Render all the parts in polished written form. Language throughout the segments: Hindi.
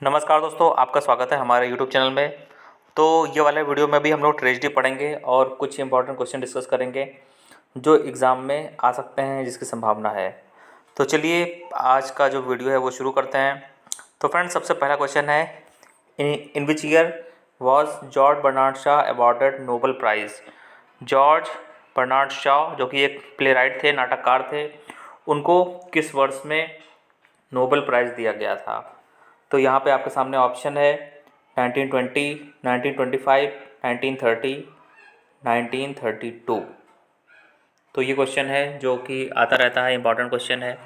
नमस्कार दोस्तों, आपका स्वागत है हमारे यूट्यूब चैनल में। तो ये वाले वीडियो में भी हम लोग ट्रेजेडी पढ़ेंगे और कुछ इंपॉर्टेंट क्वेश्चन डिस्कस करेंगे जो एग्ज़ाम में आ सकते हैं, जिसकी संभावना है। तो चलिए आज का जो वीडियो है वो शुरू करते हैं। तो फ्रेंड्स, सबसे पहला क्वेश्चन है, in which year was George Bernard Shaw awarded Nobel prize. George Bernard Shaw जो कि एक प्ले राइट थे, नाटककार थे, उनको किस वर्ष में नोबेल प्राइज़ दिया गया था। तो यहाँ पे आपके सामने ऑप्शन है 1920, 1925, 1930, 1932। तो ये क्वेश्चन है जो कि आता रहता है, इंपॉर्टेंट क्वेश्चन है।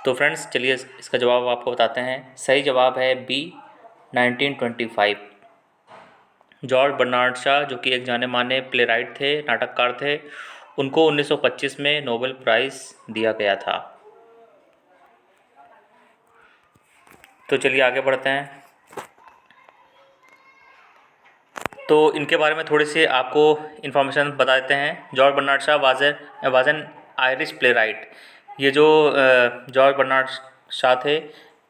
तो फ्रेंड्स चलिए इसका जवाब आपको बताते हैं। सही जवाब है बी, 1925। जॉर्ज बर्नार्ड शॉ जो कि एक जाने माने प्ले राइट थे, नाटककार थे, उनको 1925 में नोबेल प्राइज़ दिया गया था। तो चलिए आगे बढ़ते हैं। तो इनके बारे में थोड़ी सी आपको इन्फॉर्मेशन बता देते हैं। George Bernard Shaw was an Irish playwright. ये जो जॉर्ज बर्नार्ड शॉ थे,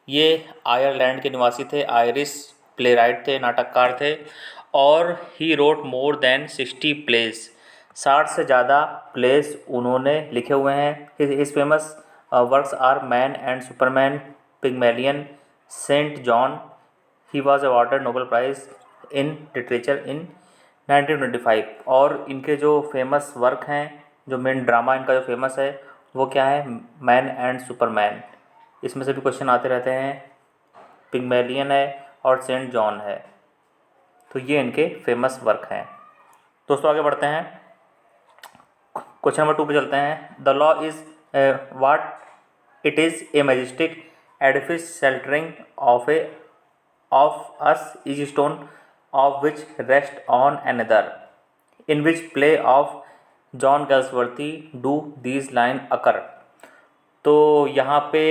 ये आयरलैंड के निवासी थे, आयरिश प्ले राइट थे, नाटककार थे, और ही रोट मोर देन 60 प्लेस। 60 से ज़्यादा प्लेस उन्होंने लिखे हुए हैं। His famous works are Man and Superman, Pygmalion, Saint Joan. He was awarded Nobel prize in literature in 1925। और इनके जो फेमस वर्क हैं, जो मेन ड्रामा इनका जो फेमस है वो क्या है, मैन एंड सुपरमैन। इसमें से भी क्वेश्चन आते रहते हैं। पिग्मैलियन है और सेंट जॉन है। तो ये इनके फेमस वर्क हैं। दोस्तों आगे बढ़ते हैं, क्वेश्चन नंबर 2 पे चलते हैं। The law is what it is a majestic Edifice sheltering of us is stone of which rest on another. In which play of John Galsworthy do these line occur? तो यहाँ पे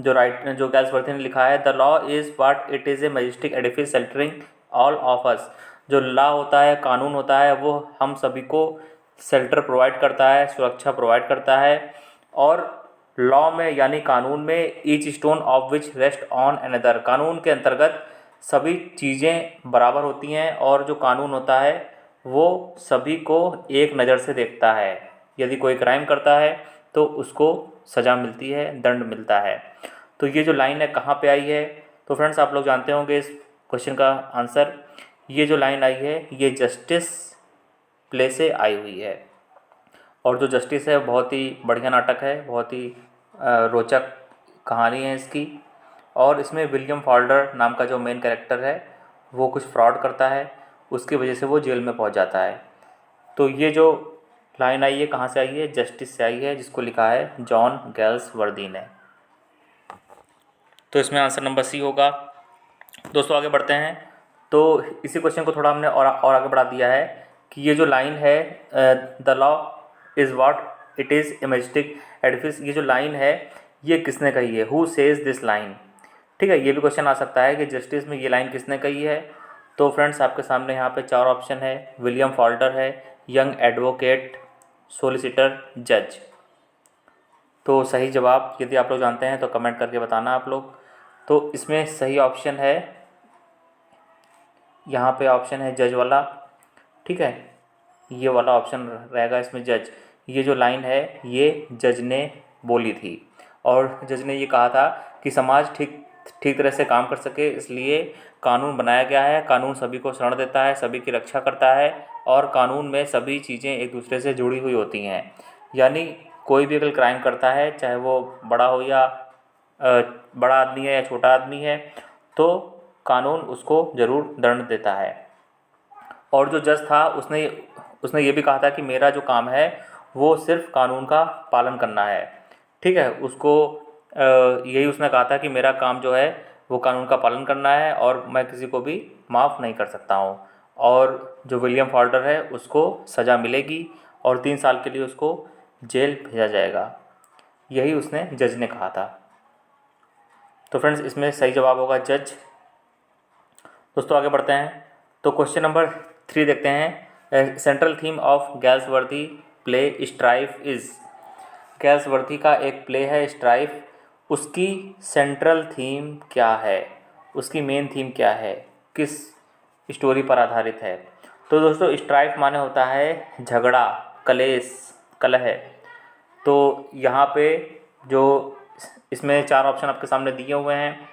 जो गैल्सवर्थी ने लिखा है, the law is what it is a majestic Edifice sheltering all of us. जो लॉ होता है, कानून होता है, वो हम सभी को शेल्टर प्रोवाइड करता है, सुरक्षा प्रोवाइड करता है। और लॉ में यानी कानून में each stone of which rest on another, कानून के अंतर्गत सभी चीज़ें बराबर होती हैं और जो कानून होता है वो सभी को एक नज़र से देखता है। यदि कोई क्राइम करता है तो उसको सज़ा मिलती है, दंड मिलता है। तो ये जो लाइन है कहाँ पे आई है, तो फ्रेंड्स आप लोग जानते होंगे इस क्वेश्चन का आंसर। ये जो लाइन आई है ये जस्टिस प्ले से आई हुई है। और जो जस्टिस है बहुत ही बढ़िया नाटक है, बहुत ही रोचक कहानी है इसकी। और इसमें विलियम फॉल्डर नाम का जो मेन कैरेक्टर है वो कुछ फ्रॉड करता है, उसकी वजह से वो जेल में पहुंच जाता है। तो ये जो लाइन आई है कहाँ से आई है, जस्टिस से आई है, जिसको लिखा है जॉन गैल्सवर्दी ने। तो इसमें आंसर नंबर सी होगा। दोस्तों आगे बढ़ते हैं। तो इसी क्वेश्चन को थोड़ा हमने और आगे बढ़ा दिया है कि ये जो लाइन है, the law is what it is a majestic Edifice, ये जो लाइन है ये किसने कही है, हु सेज दिस लाइन। ठीक है, ये भी क्वेश्चन आ सकता है कि जस्टिस में ये लाइन किसने कही है। तो फ्रेंड्स आपके सामने यहाँ पे 4 ऑप्शन है। विलियम फॉल्डर है, यंग एडवोकेट, सोलिसिटर, जज। तो सही जवाब यदि आप लोग जानते हैं तो कमेंट करके बताना आप लोग। तो इसमें सही ऑप्शन है, यहाँ पे ऑप्शन है जज वाला। ठीक है, ये वाला ऑप्शन रहेगा इसमें, जज। ये जो लाइन है ये जज ने बोली थी और जज ने ये कहा था कि समाज ठीक तरह से काम कर सके इसलिए कानून बनाया गया है। कानून सभी को शरण देता है, सभी की रक्षा करता है और कानून में सभी चीज़ें एक दूसरे से जुड़ी हुई होती हैं। यानी कोई भी अगर क्राइम करता है, चाहे वो बड़ा हो या बड़ा आदमी है या छोटा आदमी है, तो कानून उसको ज़रूर दंड देता है। और जो जज था उसने ये भी कहा था कि मेरा जो काम है वो सिर्फ कानून का पालन करना है। ठीक है, उसको यही उसने कहा था कि मेरा काम जो है वो कानून का पालन करना है और मैं किसी को भी माफ़ नहीं कर सकता हूँ। और जो विलियम फॉल्डर है उसको सज़ा मिलेगी और 3 साल के लिए उसको जेल भेजा जाएगा, यही उसने जज ने कहा था। तो फ्रेंड्स इसमें सही जवाब होगा जज। दोस्तों आगे बढ़ते हैं। तो क्वेश्चन नंबर 3 देखते हैं। Central theme of Galsworthy play Strife is. Galsworthy का एक प्ले है स्ट्राइफ, उसकी सेंट्रल थीम क्या है, उसकी मेन थीम क्या है, किस स्टोरी पर आधारित है। तो दोस्तों स्ट्राइफ माने होता है झगड़ा, कलेश, कलह। तो यहाँ पे जो इसमें 4 ऑप्शन आपके सामने दिए हुए हैं,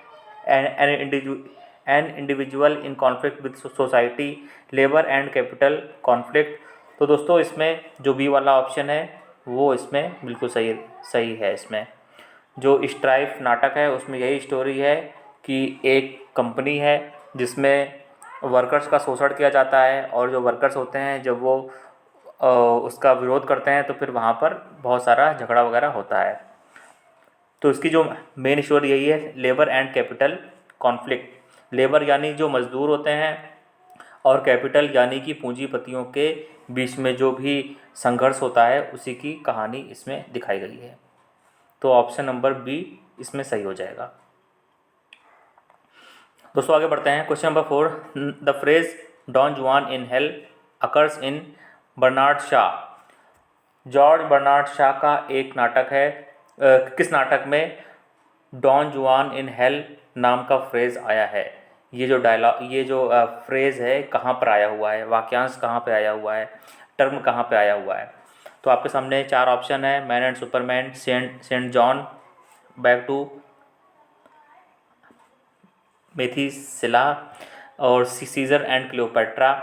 an individual in conflict with society, labour and capital conflict. तो दोस्तों इसमें जो बी वाला ऑप्शन है वो इसमें बिल्कुल सही सही है। इसमें जो स्ट्राइफ नाटक है उसमें यही स्टोरी है कि एक कंपनी है जिसमें वर्कर्स का शोषण किया जाता है, और जो वर्कर्स होते हैं जब वो उसका विरोध करते हैं तो फिर वहाँ पर बहुत सारा झगड़ा वगैरह होता है। तो इसकी जो मेन स्टोरी यही है, labour and capital conflict. Labour यानी जो मजदूर होते हैं, और कैपिटल यानी कि पूंजीपतियों के बीच में जो भी संघर्ष होता है उसी की कहानी इसमें दिखाई गई है। तो ऑप्शन नंबर बी इसमें सही हो जाएगा। दोस्तों आगे बढ़ते हैं। Question number 4, the phrase Don Juan in Hell occurs in Bernard Shaw. George Bernard Shaw का एक नाटक है, किस नाटक में डॉन जुआन इन हेल नाम का फ्रेज आया है। ये जो डायलॉग, ये जो फ्रेज है कहाँ पर आया हुआ है, वाक्यांश कहाँ पे आया हुआ है, टर्म कहाँ पे आया हुआ है। तो आपके सामने 4 ऑप्शन है, Man and Superman, Saint Joan, Back to Methuselah, और सीजर एंड क्लियोपेट्रा।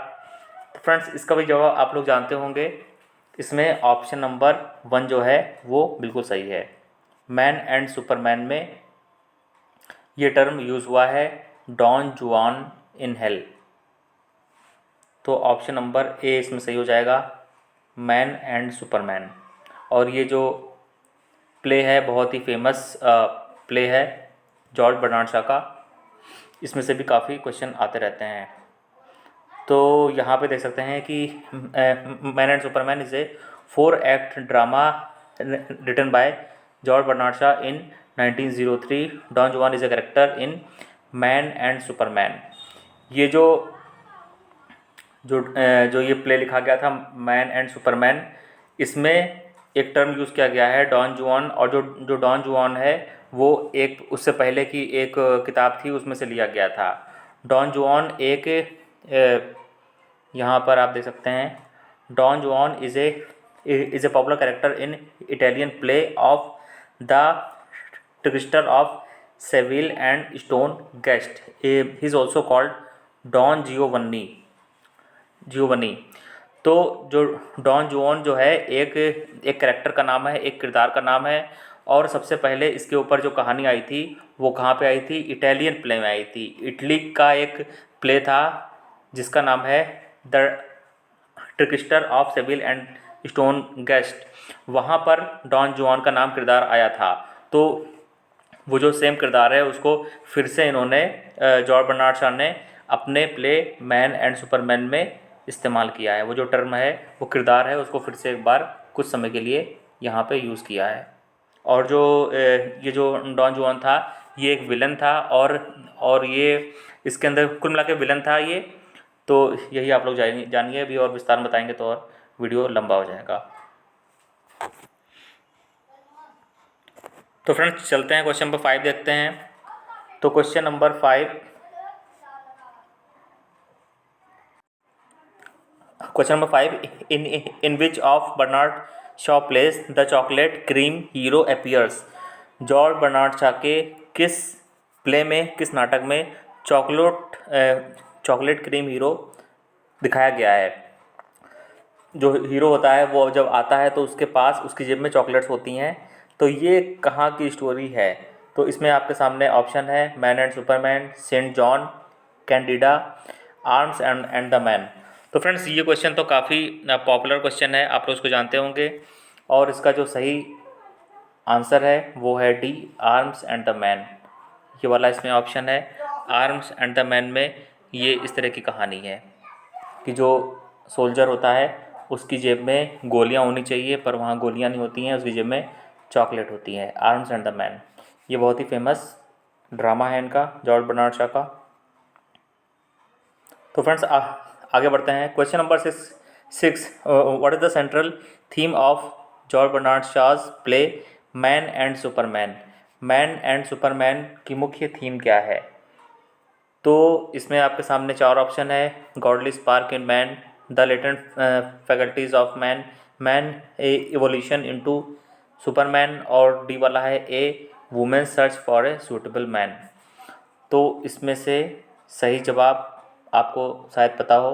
तो फ्रेंड्स इसका भी जवाब आप लोग जानते होंगे। इसमें ऑप्शन नंबर 1 जो है वो बिल्कुल सही है। मैन एंड सुपरमैन में ये टर्म यूज़ हुआ है, डॉन जुआन इन हेल। तो ऑप्शन नंबर ए इसमें सही हो जाएगा, मैन एंड सुपरमैन। और ये जो प्ले है बहुत ही फेमस प्ले है जॉर्ज बर्नार्ड शा का। इसमें से भी काफ़ी क्वेश्चन आते रहते हैं। तो यहाँ पे देख सकते हैं कि Man and Superman is a 4 act drama written by George Bernard Shaw in 1903। Don Juan is a character in Man and Superman. ये जो जो जो ये प्ले लिखा गया था मैन एंड सुपरमैन, इसमें एक टर्म यूज़ किया गया है डॉन जुआन। और जो डॉन जुआन है वो एक उससे पहले की एक किताब थी उसमें से लिया गया था। डॉन जुआन एक यहाँ पर आप देख सकते हैं, Don Juan is a popular character in Italian play of the Trickster of Seville and Stone Guest. He is also called Don Giovanni. तो जो डॉन जुआन जो है एक कैरेक्टर का नाम है, एक किरदार का नाम है। और सबसे पहले इसके ऊपर जो कहानी आई थी वो कहाँ पे आई थी, इटालियन प्ले में आई थी। इटली का एक प्ले था जिसका नाम है the Trickster of Seville and Stone Guest. वहाँ पर डॉन जुआन का नाम किरदार आया था। तो वो जो सेम किरदार है उसको फिर से इन्होंने जॉर्ज बर्नार्ड शा ने अपने प्ले मैन एंड सुपरमैन में इस्तेमाल किया है। वो जो टर्म है, वो किरदार है, उसको फिर से एक बार कुछ समय के लिए यहाँ पे यूज़ किया है। और जो ये जो डॉन जुआन था ये एक विलन था, और ये इसके अंदर कुल मिला के विलन था ये। तो यही आप लोग जानिए। अभी और विस्तार में बताएंगे तो और वीडियो लंबा हो जाएगा। तो फ्रेंड्स चलते हैं क्वेश्चन नंबर 5 देखते हैं। तो question number 5, question number 5, in which of Bernard Shaw plays the chocolate cream hero appears. George Bernard Shaw के किस प्ले में, किस नाटक में चॉकलेट क्रीम हीरो दिखाया गया है। जो हीरो होता है वो जब आता है तो उसके पास उसकी जेब में चॉकलेट्स होती हैं। तो ये कहाँ की स्टोरी है। तो इसमें आपके सामने ऑप्शन है Man and Superman, Saint John, Candida, Arms and the Man. तो फ्रेंड्स ये क्वेश्चन तो काफ़ी पॉपुलर क्वेश्चन है, आप लोग इसको जानते होंगे। और इसका जो सही आंसर है वो है D, arms and the man. ये वाला इसमें ऑप्शन है। आर्म्स एंड द मैन में ये इस तरह की कहानी है कि जो सोल्जर होता है उसकी जेब में गोलियां होनी चाहिए, पर वहाँ गोलियां नहीं होती हैं, उसकी जेब में चॉकलेट होती है। आर्म्स एंड द मैन ये बहुत ही फेमस ड्रामा है इनका, जॉर्ज बर्नार्ड शॉ का। तो फ्रेंड्स आगे बढ़ते हैं। Question number 6, what is the central theme of George Bernard Shaw's play Man and Superman. Man and Superman की मुख्य थीम क्या है। तो इसमें आपके सामने 4 ऑप्शन है। Godly spark in man, the latent faculties of man, man a evolution into superman, और डी वाला है a women search for a suitable man. तो इसमें से सही जवाब आपको शायद पता हो।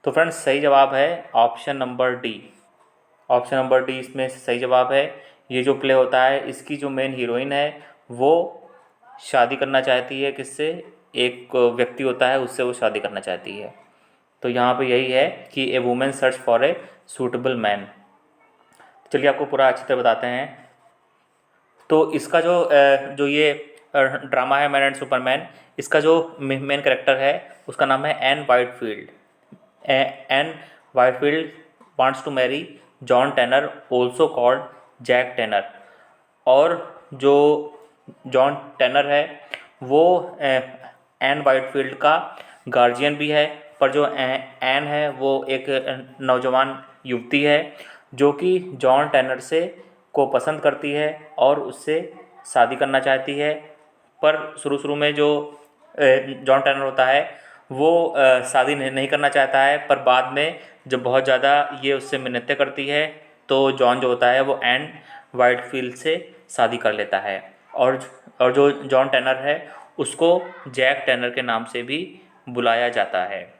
तो फ्रेंड्स सही जवाब है option number D. Option number D इसमें सही जवाब है। ये जो प्ले होता है, इसकी जो मेन हीरोइन है वो शादी करना चाहती है किससे, एक व्यक्ति होता है उससे वो शादी करना चाहती है। तो यहाँ पे यही है कि a women search for a suitable man. चलिए आपको पूरा अच्छी तरह बताते हैं। तो इसका जो ये ड्रामा है मैन एंड सुपरमैन, इसका जो मेन कैरेक्टर है उसका नाम है Ann Whitefield. Ann Whitefield wants to marry John Tanner, also called Jack Tanner. और जो जॉन टैनर है वो एन वाइटफील्ड का गार्जियन भी है, पर जो एन है वो एक नौजवान युवती है जो कि जॉन टैनर से को पसंद करती है और उससे शादी करना चाहती है। पर शुरू में जो जॉन टैनर होता है वो शादी नहीं करना चाहता है, पर बाद में जब बहुत ज़्यादा ये उससे मिन्नतें करती है तो जॉन जो होता है वो एन वाइटफील्ड से शादी कर लेता है। और जो जॉन टैनर है उसको जैक टैनर के नाम से भी बुलाया जाता है।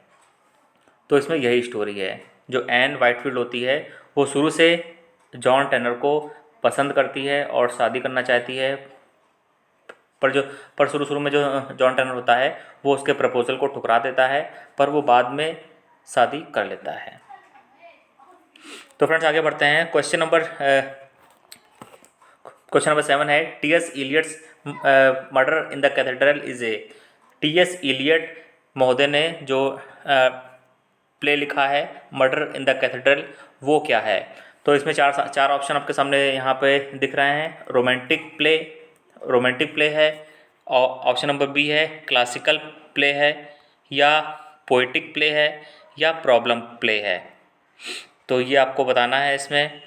तो इसमें यही स्टोरी है। जो एन वाइटफील्ड होती है वो शुरू से जॉन टैनर को पसंद करती है और शादी करना चाहती है, पर शुरू में जो जॉन टैनर होता है वो उसके प्रपोजल को ठुकरा देता है, पर वो बाद में शादी कर लेता है। तो फ्रेंड्स आगे बढ़ते हैं। क्वेश्चन नंबर 7 है T S. Eliot's Murder in the Cathedral is a. T S. Eliot महोदय ने जो प्ले लिखा है मर्डर इन द कैथेड्रल, वो क्या है। तो इसमें चार ऑप्शन आपके सामने यहाँ पे दिख रहे हैं। रोमांटिक प्ले है, ऑप्शन नंबर बी है क्लासिकल प्ले है, या पोएटिक प्ले है, या प्रॉब्लम प्ले है। तो ये आपको बताना है इसमें।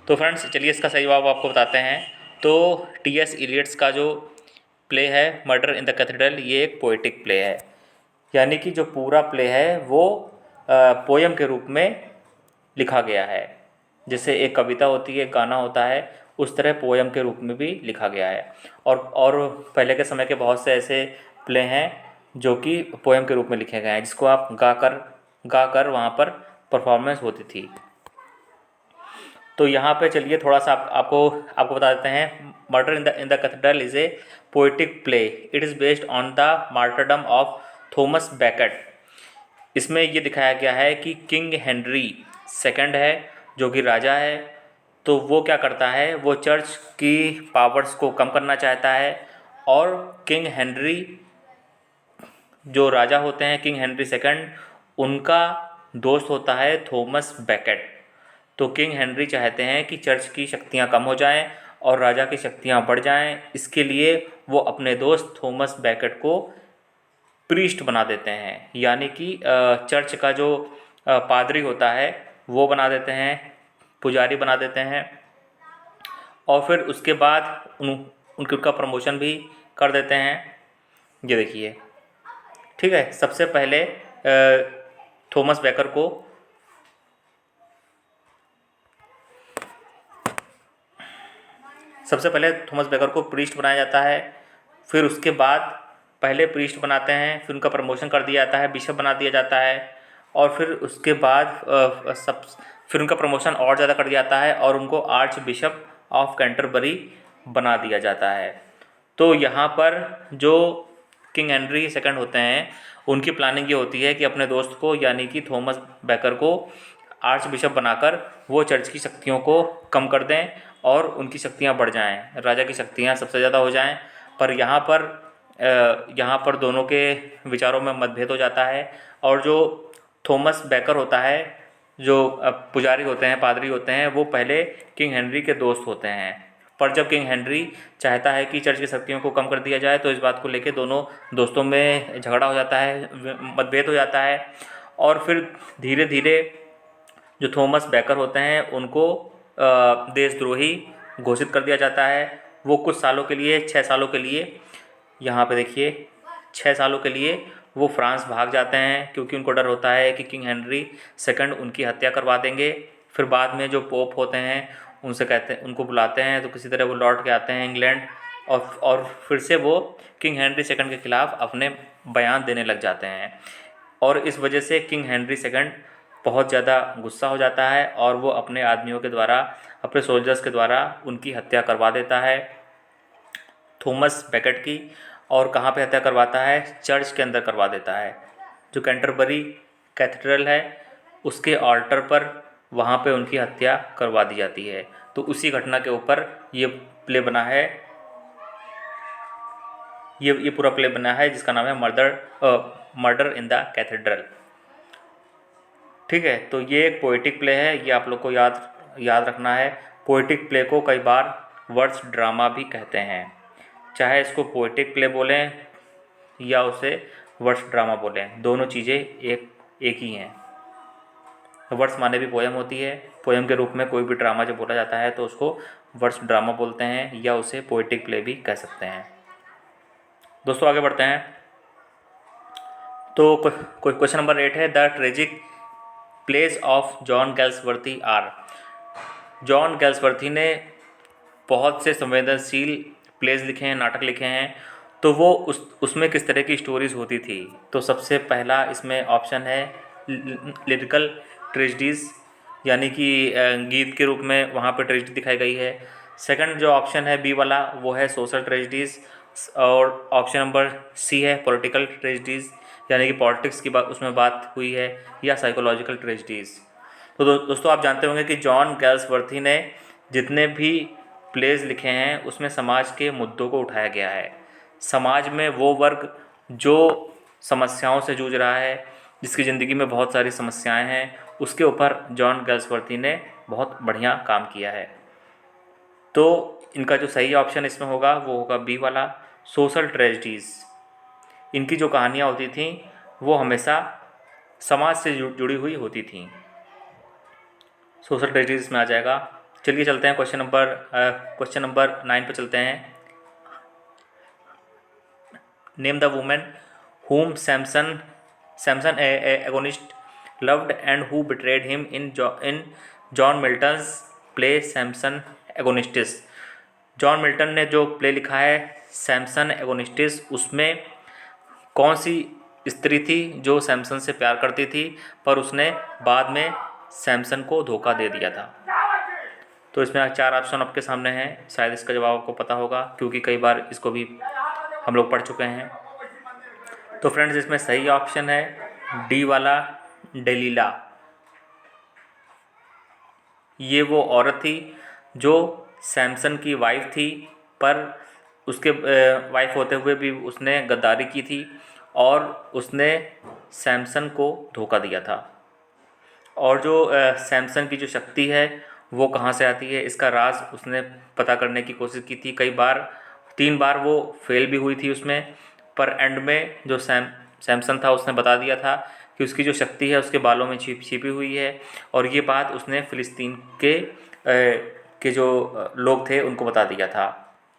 तो फ्रेंड्स चलिए इसका सही जवाब आपको बताते हैं। तो टी.एस. इलियट्स का जो प्ले है मर्डर इन द कैथेड्रल, ये एक पोएटिक प्ले है, यानी कि जो पूरा प्ले है वो पोयम के रूप में लिखा गया है। जैसे एक कविता होती है, एक गाना होता है, उस तरह पोयम के रूप में भी लिखा गया है। और पहले के समय के बहुत से ऐसे प्ले हैं जो कि पोयम के रूप में लिखे गए हैं, जिसको आप गाकर वहाँ पर परफॉर्मेंस होती थी। तो यहाँ पे चलिए थोड़ा सा आपको बता देते हैं। Murder in the cathedral is a poetic play. It is based on the martyrdom of Thomas baked. इसमें ये दिखाया गया है कि किंग हेनरी सेकंड है जो कि राजा है, तो वो क्या करता है, वो चर्च की पावर्स को कम करना चाहता है। और किंग हेनरी जो राजा होते हैं, किंग हेनरी सेकंड, उनका दोस्त होता है थॉमस बैकेट। तो किंग हेनरी चाहते हैं कि चर्च की शक्तियाँ कम हो जाएं और राजा की शक्तियाँ बढ़ जाएं। इसके लिए वो अपने दोस्त थॉमस बैकेट को प्रीस्ट बना देते हैं, यानी कि चर्च का जो पादरी होता है वो बना देते हैं, पुजारी बना देते हैं। और फिर उसके बाद उनका प्रमोशन भी कर देते हैं। ये देखिए, ठीक है। सबसे पहले थॉमस बैकर को प्रीस्ट बनाया जाता है। फिर उसके बाद पहले प्रीस्ट बनाते हैं, फिर उनका प्रमोशन कर दिया जाता है, बिशप बना दिया जाता है। और फिर उसके बाद फिर उनका प्रमोशन और ज़्यादा कर दिया जाता है और उनको आर्च बिशप ऑफ कैंटरबरी बना दिया जाता है। तो यहाँ पर जो किंग हेनरी सेकंड होते हैं, उनकी प्लानिंग ये होती है कि अपने दोस्त को यानी कि थॉमस बैकर को आर्च बिशप बनाकर वो चर्च की शक्तियों को कम कर दें और उनकी शक्तियाँ बढ़ जाएं, राजा की शक्तियाँ सबसे ज़्यादा हो जाएं। पर यहाँ पर दोनों के विचारों में मतभेद हो जाता है। और जो थॉमस बैकर होता है, जो पुजारी होते हैं, पादरी होते हैं, वो पहले किंग हेनरी के दोस्त होते हैं। पर जब किंग हेनरी चाहता है कि चर्च की शक्तियों को कम कर दिया जाए, तो इस बात को लेकर दोनों दोस्तों में झगड़ा हो जाता है, मतभेद हो जाता है। और फिर धीरे धीरे जो थॉमस बैकर होते हैं उनको देशद्रोही घोषित कर दिया जाता है। वो कुछ सालों के लिए, 6 सालों के लिए यहाँ पे देखिए 6 सालों के लिए वो फ्रांस भाग जाते हैं क्योंकि उनको डर होता है कि किंग हेनरी सेकंड उनकी हत्या करवा देंगे। फिर बाद में जो पोप होते हैं उनसे कहते हैं, उनको बुलाते हैं, तो किसी तरह वो लौट के आते हैं इंग्लैंड और फिर से वो किंग हेनरी सेकंड के खिलाफ अपने बयान देने लग जाते हैं। और इस वजह से किंग हेनरी सेकंड बहुत ज़्यादा गुस्सा हो जाता है और वो अपने आदमियों के द्वारा, अपने सोल्जर्स के द्वारा उनकी हत्या करवा देता है, थॉमस बेकेट की। और कहाँ पे हत्या करवाता है? चर्च के अंदर करवा देता है, जो कैंटरबरी कैथेड्रल है उसके ऑल्टर पर, वहाँ पे उनकी हत्या करवा दी जाती है। तो उसी घटना के ऊपर ये प्ले बना है, ये पूरा प्ले बना है जिसका नाम है मर्डर इन द कैथेड्रल। ठीक है, तो ये एक पोएटिक प्ले है, ये आप लोग को याद रखना है। पोएटिक प्ले को कई बार वर्ड्स ड्रामा भी कहते हैं, चाहे इसको पोएटिक प्ले बोलें या उसे वर्ड्स ड्रामा बोलें, दोनों चीज़ें एक ही हैं। वर्ड्स माने भी पोएम होती है, पोएम के रूप में कोई भी ड्रामा जब बोला जाता है तो उसको वर्ड्स ड्रामा बोलते हैं या उसे पोएटिक प्ले भी कह सकते हैं। दोस्तों आगे बढ़ते हैं। तो क्वेश्चन नंबर 8 है, the tragic plays of John Galsworthy are. John Galsworthy ने बहुत से संवेदनशील प्लेस लिखे हैं, नाटक लिखे हैं, तो वो उसमें किस तरह की स्टोरीज़ होती थी। तो सबसे पहला इसमें ऑप्शन है लिरिकल ट्रेजिडीज़, यानी कि गीत के रूप में वहाँ पर ट्रेजिडी दिखाई गई है। सेकंड जो ऑप्शन है बी वाला वो है सोशल ट्रेजिडीज़, और ऑप्शन नंबर सी है पॉलिटिकल ट्रेजिडीज़, यानी कि पॉलिटिक्स की बात उसमें बात हुई है, या साइकोलॉजिकल ट्रेजिडीज़। तो दोस्तों आप जानते होंगे कि जॉन गैल्सवर्थी ने जितने भी प्लेज लिखे हैं उसमें समाज के मुद्दों को उठाया गया है। समाज में वो वर्ग जो समस्याओं से जूझ रहा है, जिसकी ज़िंदगी में बहुत सारी समस्याएं हैं, उसके ऊपर जॉन गैल्सवर्थी ने बहुत बढ़िया काम किया है। तो इनका जो सही ऑप्शन इसमें होगा वो होगा बी वाला, सोशल ट्रेजिडीज़। इनकी जो कहानियाँ होती थीं वो हमेशा समाज से जुड़ी हुई होती थीं। सोशल ट्रेजिडीज़ में आ जाएगा। चलिए चलते हैं क्वेश्चन नंबर 9 पे चलते हैं। Name the women whom Samson agonist loved and who betrayed him in John Milton's play Samson Agonistes. John Milton ने जो प्ले लिखा है सैमसन एगोनिस्टिस, उसमें कौन सी स्त्री थी जो सैमसन से प्यार करती थी पर उसने बाद में सैमसन को धोखा दे दिया था। तो इसमें 4 ऑप्शन आपके सामने हैं, शायद इसका जवाब आपको पता होगा क्योंकि कई बार इसको भी हम लोग पढ़ चुके हैं। तो फ्रेंड्स इसमें सही ऑप्शन है डी वाला, डेलीला। ये वो औरत थी जो सैमसन की वाइफ थी, पर उसके वाइफ होते हुए भी उसने गद्दारी की थी और उसने सैमसन को धोखा दिया था। और जो सैमसन की जो शक्ति है वो कहाँ से आती है, इसका राज उसने पता करने की कोशिश की थी। कई बार 3 बार वो फेल भी हुई थी उसमें, पर एंड में जो सैमसन था उसने बता दिया था कि उसकी जो शक्ति है उसके बालों में छिपी हुई है। और ये बात उसने फ़िलिस्तीन के जो लोग थे उनको बता दिया था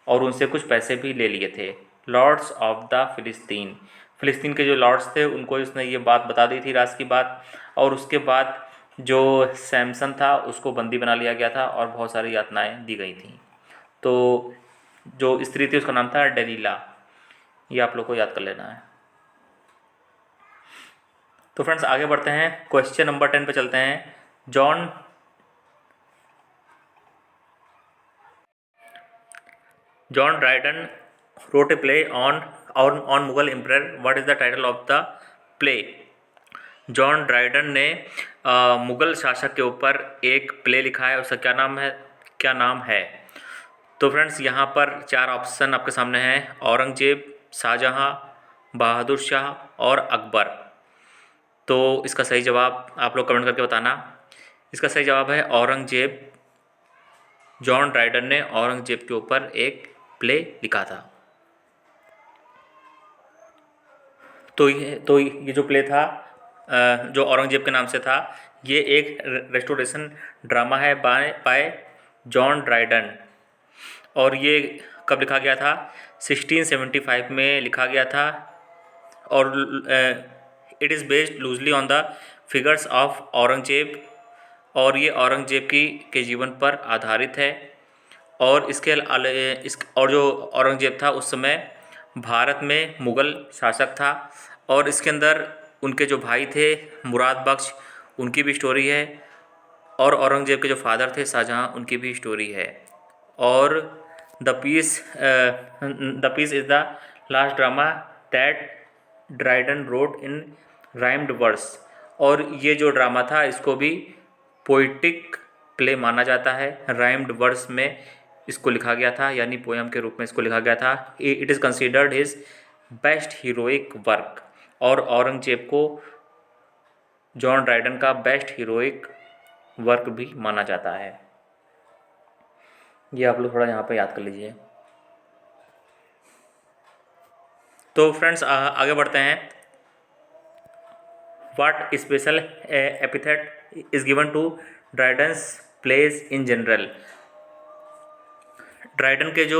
और उनसे कुछ पैसे भी ले लिए थे। लॉर्ड्स ऑफ द फ़िलिस्तीन के जो लॉर्ड्स थे उनको उसने ये बात बता दी थी, राज की बात। और उसके बाद जो सैमसन था उसको बंदी बना लिया गया था और बहुत सारी यातनाएं दी गई थी। तो जो स्त्री थी उसका नाम था डेलीला, ये आप लोग को याद कर लेना है। तो फ्रेंड्स आगे बढ़ते हैं, क्वेश्चन नंबर 10 पे चलते हैं। John Dryden wrote a play on Mughal emperor, what is the title of the play. John Dryden ने मुगल शासक के ऊपर एक प्ले लिखा है, उसका क्या नाम है। तो फ्रेंड्स यहाँ पर 4 ऑप्शन आपके सामने हैं, औरंगजेब, शाहजहाँ, बहादुर शाह और अकबर। तो इसका सही जवाब आप लोग कमेंट करके बताना। इसका सही जवाब है औरंगजेब। जॉन ड्राइडन ने औरंगजेब के ऊपर एक प्ले लिखा था। तो ये जो प्ले था जो औरंगजेब के नाम से था, ये एक रेस्टोरेशन ड्रामा है बाय जॉन ड्राइडन। और ये कब लिखा गया था? 1675 में लिखा गया था और it is based loosely on the figures of Aurangzeb और ये औरंगजेब के जीवन पर आधारित है। और और जो औरंगजेब था उस समय भारत में मुग़ल शासक था और इसके अंदर उनके जो भाई थे मुराद बख्श, उनकी भी स्टोरी है और औरंगजेब के जो फादर थे शाहजहाँ, उनकी भी स्टोरी है। और the piece is the last drama that Dryden wrote in rhymed verse. और ये जो ड्रामा था इसको भी पोइटिक प्ले माना जाता है। राइम्ड वर्स में इसको लिखा गया था, यानी पोयम के रूप में इसको लिखा गया था। It is considered his best heroic work और औरंगजेब को जॉन ड्राइडन का बेस्ट हीरोइक वर्क भी माना जाता है। ये आप लोग थोड़ा यहाँ पे याद कर लीजिए। तो फ्रेंड्स आगे बढ़ते हैं। What special epithet is given to Dryden's plays in general. Dryden के जो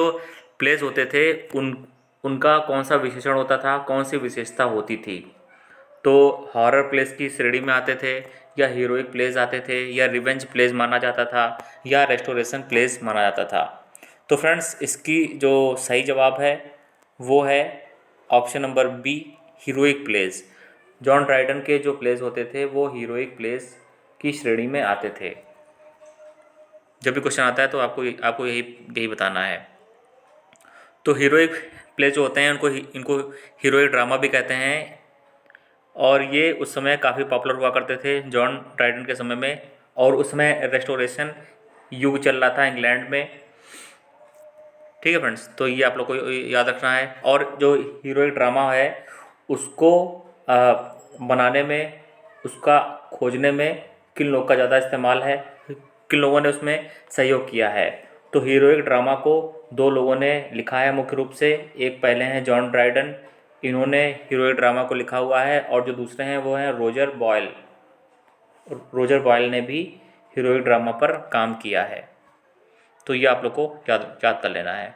प्लेस होते थे उनका कौन सा विशेषण होता था, कौन सी विशेषता होती थी। तो हॉरर प्लेस की श्रेणी में आते थे या हीरोइक प्लेस आते थे या रिवेंज प्लेस माना जाता था या रेस्टोरेशन प्लेस माना जाता था। तो फ्रेंड्स इसकी जो सही जवाब है वो है option number B, heroic plays. John Dryden के जो प्लेस होते थे वो हीरोइक प्लेस की श्रेणी में आते थे। जब भी क्वेश्चन आता है तो आपको यही बताना है। तो हीरोइक प्ले जो होते हैं इनको हीरोइक ड्रामा भी कहते हैं और ये उस समय काफ़ी पॉपुलर हुआ करते थे जॉन ड्राइडन के समय में। और उसमें रेस्टोरेशन युग चल रहा था इंग्लैंड में। ठीक है फ्रेंड्स, तो ये आप लोग को याद रखना है। और जो हीरोइक ड्रामा है उसको बनाने में, उसका खोजने में किन लोग का ज़्यादा इस्तेमाल है, किन लोगों ने उसमें सहयोग किया है। तो हीरोइक ड्रामा को दो लोगों ने लिखा है मुख्य रूप से। एक पहले हैं जॉन ड्राइडन, इन्होंने हीरोइक ड्रामा को लिखा हुआ है। और जो दूसरे हैं वो हैं रोजर बॉयल। रोजर बॉयल ने भी हीरोइक ड्रामा पर काम किया है। तो ये आप लोग को याद कर लेना है।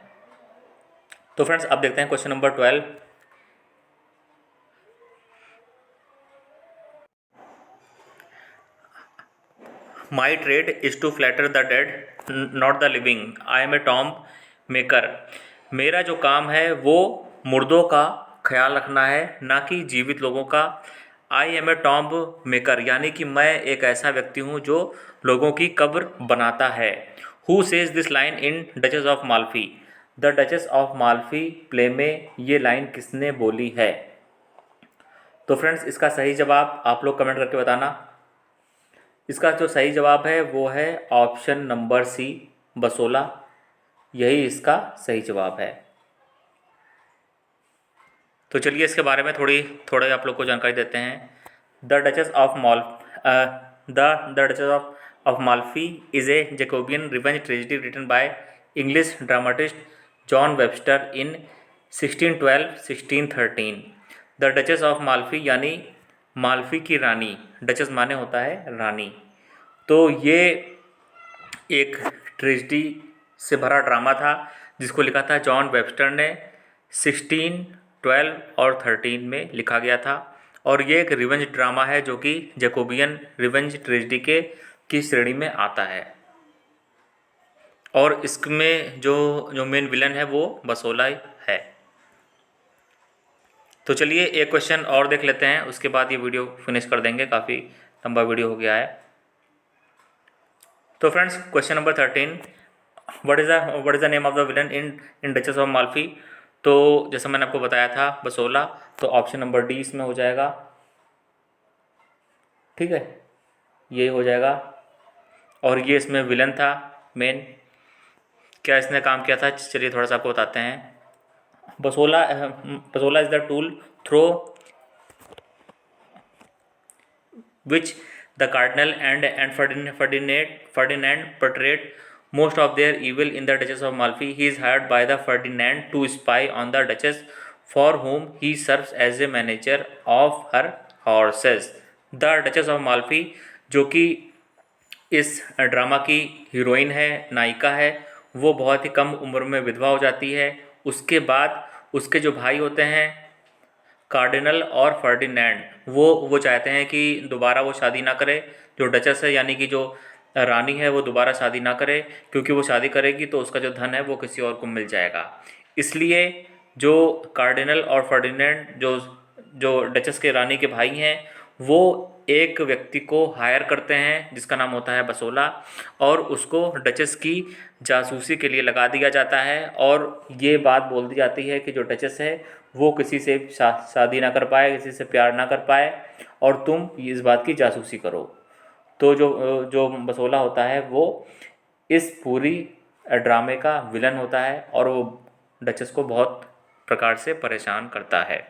तो फ्रेंड्स अब देखते हैं question number 12। My trade is to flatter the dead not the living, I am a tomb maker. मेरा जो काम है वो मुर्दों का ख्याल रखना है, ना कि जीवित लोगों का। I am a tomb maker यानी कि मैं एक ऐसा व्यक्ति हूँ जो लोगों की कब्र बनाता है। Who says this line in duchess of Malfi. The Duchess of Malfi play में ये लाइन किसने बोली है। तो फ्रेंड्स इसका सही जवाब आप लोग कमेंट करके बताना। इसका जो सही जवाब है वो है ऑप्शन नंबर सी, बसोला। यही इसका सही जवाब है। तो चलिए इसके बारे में थोड़े आप लोग को जानकारी देते हैं। The Duchess of Malfi is a Jacobean revenge tragedy written by English dramatist John Webster in 1612-1613। The Duchess of Malfi यानी माल्फी की रानी, डचेस माने होता है रानी। तो ये एक ट्रेजिडी से भरा ड्रामा था जिसको लिखा था जॉन वेबस्टर ने। 1612 और 13 में लिखा गया था। और ये एक रिवेंज ड्रामा है जो कि जैकोबियन रिवेंज ट्रेजिडी की श्रेणी में आता है। और इसमें जो मेन विलन है वो बसोला है। तो चलिए एक क्वेश्चन और देख लेते हैं, उसके बाद ये वीडियो फिनिश कर देंगे, काफ़ी लंबा वीडियो हो गया है। तो friends question number 13, what is the name of the villain in duchess of Malfi. तो जैसा मैंने आपको बताया था बसोला, तो ऑप्शन नंबर डी इसमें हो जाएगा। ठीक है, ये हो जाएगा। और ये इसमें विलन था मेन। क्या इसने काम किया था, चलिए थोड़ा सा आपको बताते हैं। Bosola is the tool through which the cardinal and Ferdinand portrayed most of their evil in the Duchess of Malfi. He is hired by the Ferdinand to spy on the Duchess, for whom he serves as a manager of her horses. The Duchess of Malfi जो कि इस ड्रामा की हीरोइन है, नायिका है, वो बहुत ही कम उम्र में विधवा हो जाती है उसके बाद उसके जो भाई होते हैं कार्डिनल और फर्डिनेंड, वो चाहते हैं कि दोबारा वो शादी ना करे। जो डचस है यानी कि जो रानी है वो दोबारा शादी ना करे, क्योंकि वो शादी करेगी तो उसका जो धन है वो किसी और को मिल जाएगा। इसलिए जो कार्डिनल और फर्डिनेंड जो जो डचस के रानी के भाई हैं वो एक व्यक्ति को हायर करते हैं जिसका नाम होता है बसोला, और उसको डचस की जासूसी के लिए लगा दिया जाता है। और ये बात बोल दी जाती है कि जो डचस है वो किसी से शादी ना कर पाए, किसी से प्यार ना कर पाए, और तुम इस बात की जासूसी करो। तो जो जो बसोला होता है वो इस पूरी ड्रामे का विलन होता है, और वो डचस को बहुत प्रकार से परेशान करता है।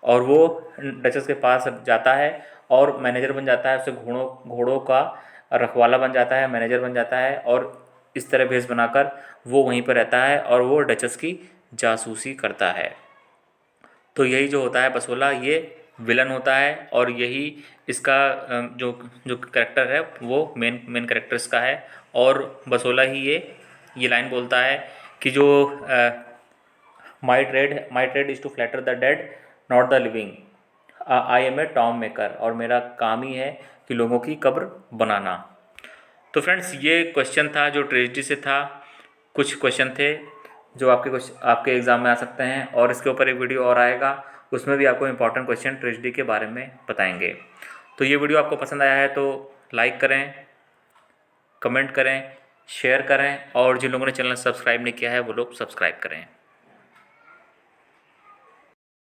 और वो डचस के पास जाता है और मैनेजर बन जाता है, उसे घोड़ों का रखवाला बन जाता है, मैनेजर बन जाता है, और इस तरह भेष बनाकर वो वहीं पर रहता है और वो डचस की जासूसी करता है। तो यही जो होता है बसोला, ये विलन होता है, और यही इसका जो जो करेक्टर है वो मेन करेक्टर इसका है। और बसोला ही ये लाइन बोलता है कि जो my trade is to flatter the dead not the living, I am a tomb maker, और मेरा काम ही है कि लोगों की कब्र बनाना। तो फ्रेंड्स, ये क्वेश्चन था जो ट्रेजिडी से था। कुछ क्वेश्चन थे जो आपके एग्ज़ाम में आ सकते हैं, और इसके ऊपर एक वीडियो और आएगा, उसमें भी आपको इंपॉर्टेंट क्वेश्चन ट्रेजिडी के बारे में बताएंगे। तो ये वीडियो आपको पसंद आया है तो लाइक करें, कमेंट करें, शेयर करें, और जिन लोगों ने चैनल सब्सक्राइब नहीं किया है वो लोग सब्सक्राइब करें।